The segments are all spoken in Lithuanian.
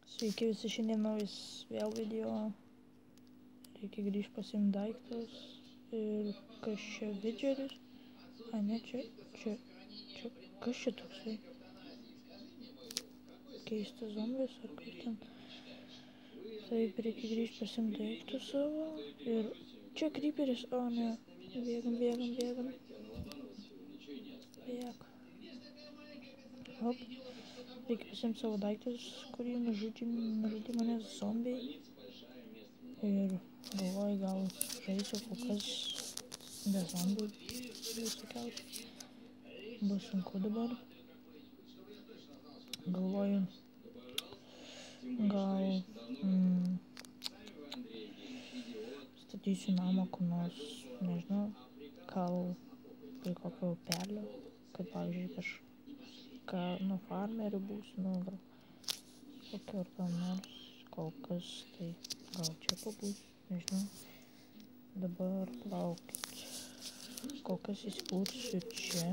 Sveiki visi, šiandien naujas vėl video. Reikia grįžti pasiimti daiktus. Ir kas čia vidžeris? A ne, čia. Kas čia toksai? Keistas zombis ar kas ten? Taip, reikia grįžti pasiimti daiktus savo. Ir čia kryperis, o ne. Bėgam. Bėg. Hop. Reikia pasiimti savo daiktus, kurį nužudė mane zombiai. Ir galvoju, gal žaisiu kol kas be zombių visokiausių. Bus sunku dabar. Galvoju, gal statysiu namą kur nors, nežinau, gal prie kokio upelio, kad pavyzdžiui kažką nuo farmerių būsiu, nu gal kokio ar kam nors, kol kas tai gal čia pabūsiu, nežinau. Dabar plaukit, kol kas įsikursiu čia.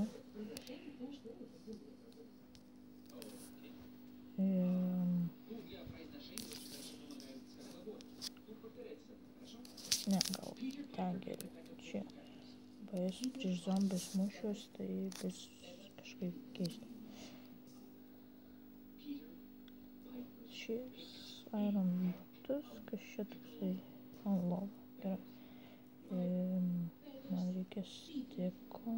Ne, gal ten geriau, čia. Paėsiu prieš zombius mušiuos, tai bus kažkaip keista. Šis iron butas, kas čia toksai ant lovą, gerai. Man reikia stiko,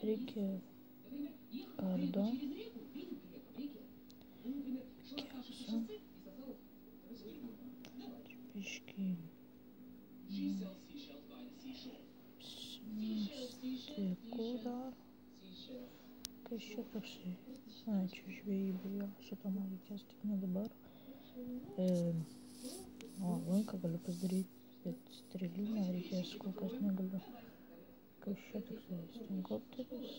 reikia kardo, kepsų, biškį stikų dar, kas čia toksai, čia žvejybai, jo, šito man reikės tik ne dabar. Lanką galiu pasidaryti, bet strėlių man reikės, kol kas negaliu. Kas čia toksai stenkopteris,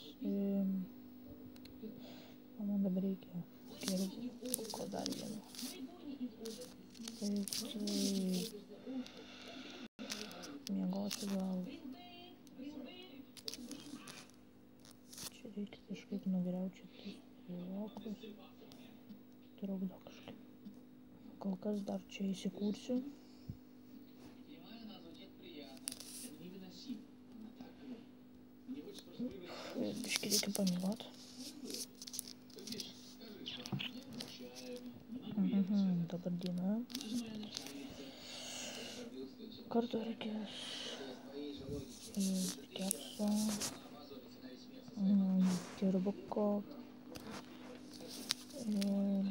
man dabar reikia kirvų, ko dar vieno. Miegosiu gal. Čia reikia kažkaip nugriaučioti blokus. Trukdo kažkaip. Kol kas dar čia įsikursiu. Biškį reikia pamiegoti. Dabar diena. Kartu reikės kepso, kirbuko ir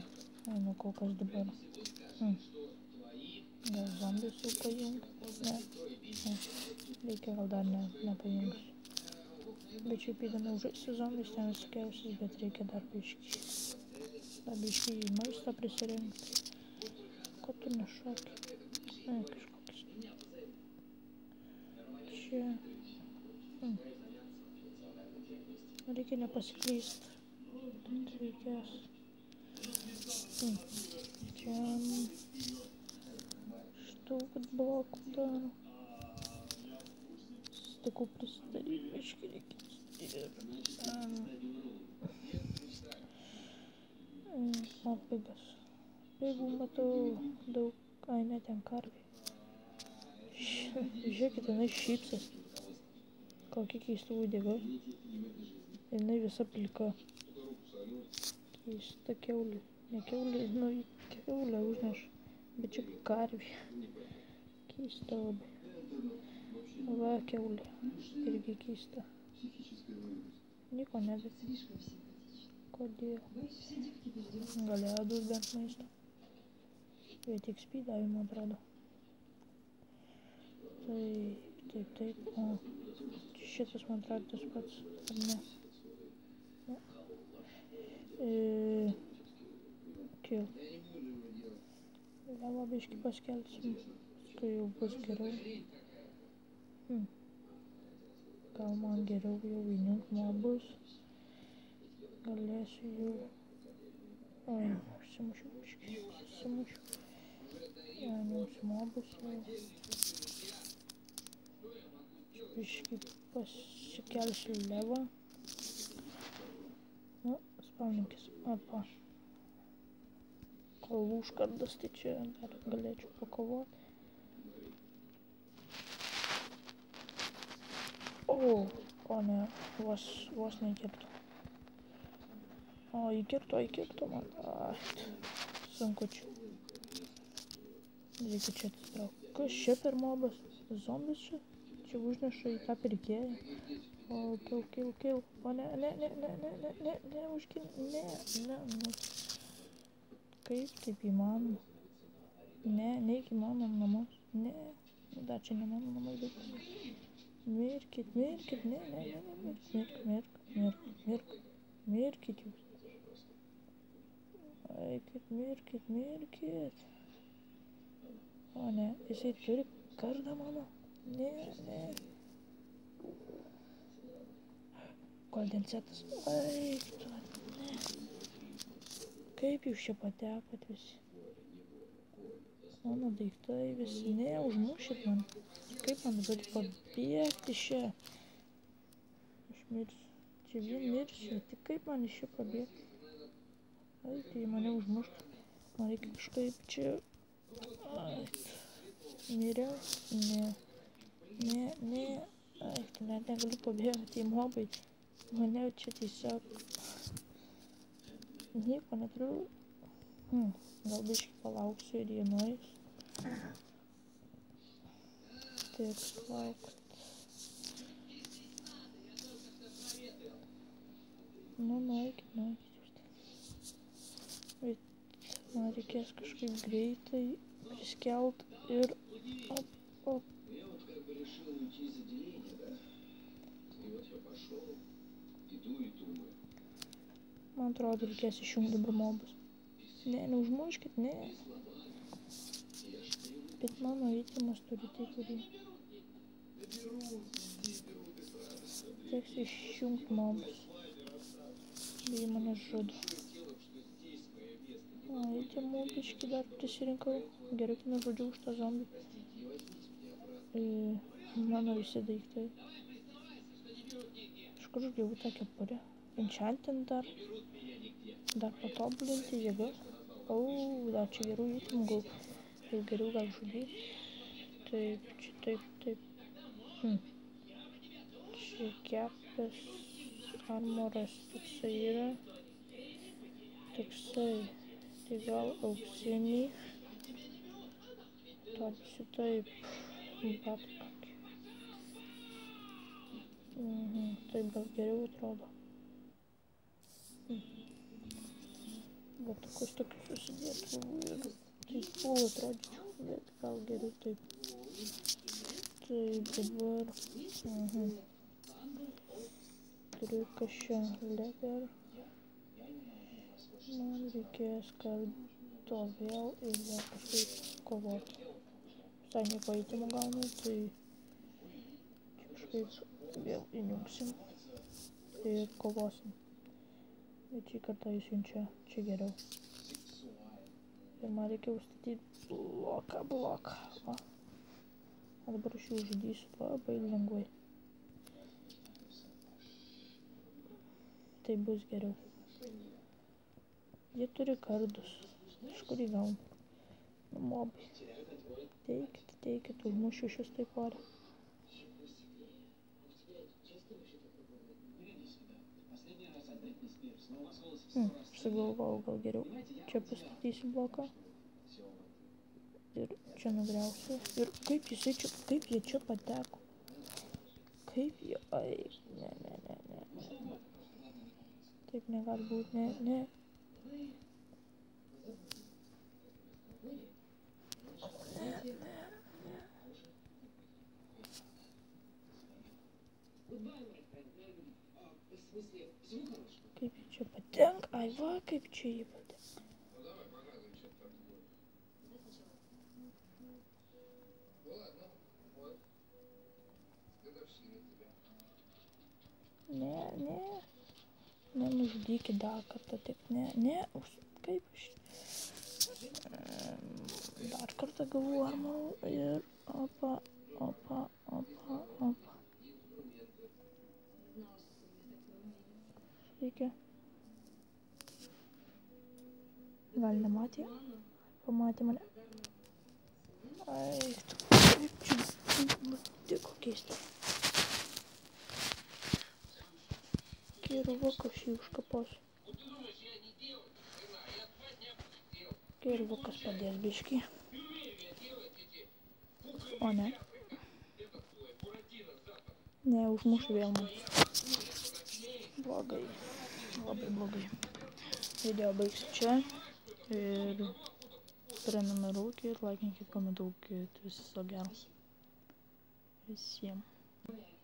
kol kas dabar. Gal zombius jau pajungs? Ne. Reikia gal dar nepajungs. Bet šiaip įdomiau žaisti zombius ten visokiausius, bet reikia dar biškį. Dar biškį į maistą prisirinkti. Ko tu nešoki? Kažkokius. Čia. Reikia nepasiklysti. Tai reikės. Čia. Štų blokų dar. Stikų prisidaryti biškį reikės. Apėgas. Jeigu matau daug, ne ten karvė. Žiūrėkit, jinai šypsas. Kokia keista uodega. Jinai visa plika. Keista kiaulė. Ne kiaulė, nu kiaulė užneša. Bet čia karvė. Keista labai. Va kiaulė. Irgi keista. Nieko nedėti. Kodėl? Galėjo duoti bent maisto. Bet XP davimo atrodo. Taip. O šitas man atrodo tas pats. Ar ne? Kill. Levą biškį paskelsim. Paskui jau bus geriau. Gal man geriau jau įjungt mobus. Galėsiu jau. Užsimušiu biškį. Neužsimobus jau. Biškį pasikelsiu levą. Nu, spawninkis. Opa. Lūškardas, tai čia dar galėčiau pakovoti. O ne, vos neįkirto. O, įkirto man. Sunkučiu. Reikia čia atsitraukti. Kas čia per mobas? Zombis čia? Čia užneša į tą pirkėją. O, kill. O, ne, užkin, ne. Kaip taip įmanoma? Ne, neik į mano namus. Ne, dar čia ne mano namai, bet... Mirkit, ne, mirkit jūs. Eikit, mirkit. O ne, jisai turi kardą mano. Ne. Golden setas. Eik, tu, ne. Kaip jūs čia patekot visi? Mano daiktai visi, ne, užmušit man. Kaip man dabar pabėgti čia? Aš mirsiu. Čia vien mirsiu, tik kaip man iš čia pabėgti? Ai, tai mane užmuštų. Man reikia kažkaip čia... Ai, miriau? Ne. Ai, tai net negaliu pabėgti į mobai. Mane čia tiesiog... Nieko neturiu. Gal biškį palauksiu ir jie nueis. Tik laukti. Nu, nueikit. Man reikės kažkaip greitai priskelt ir op. Man atrodo, reikės išjungti dabar mobus. Ne, neužmuškit, ne. Bet mano įtimas turi tai daryti. Teks išjungti mobus. Jie mane žudo. Įtimų biškį dar prisirinkau. Gerai, kad nežudžiau už tą zombį. Mano visi daiktai. Iš kur užgėjau tą kepurę? Enchantint dar patobulinti jėgas. Dar čia gerų įtimų gal. Geriau gal žudyti. Taip. Čia kepės armoras toksai yra. Tai gal auksinį. Tarsi taip. Batkokį. Taip gal geriau atrodo. Batukus tokius susidėtų ir taip pūl atrodyčiau, bet gal geriau taip. Taip dabar. Turiu kažką lever. Man reikės karto vėl ir vėl kažkaip kovoti. Visai nieko įtimų gaunu, tai kažkaip vėl įjungsim ir kovosim. Bet šį kartą įsiunčia čia geriau. Ir man reikia užstatyti bloką. O dabar aš jų žudysiu labai lengvai. Tai bus geriau. Jie turi kardus. Iš kur jį gauna? Nu, mobai. Teikit, užmušiu šius taip pat. Sugalvojau gal geriau. Čia pastatysiu bloką. Ir čia nugriausiu. Ir kaip jie čia pateko? Kaip jie... Ai, ne. Taip negali būti, ne. Kaip jie čia patenka? Ai va, kaip čia jie patenka. Ne. Nenužudykit dar kartą taip. Ne. Kaip aš... Dar kartą gavau armorų ir opa. Reikia. Gal nematė? Pamatė mane. Ai, tu kaip čia nutiko keistai. Kirvukas jį užkapos. Kirvukas padės biškį. O ne. Ne, užmuš vėl mus. Blogai. Labai blogai. Video baigsiu čia. Ir prenumeruokit, laikinkit, komentuokit. Viso gero. Visiems.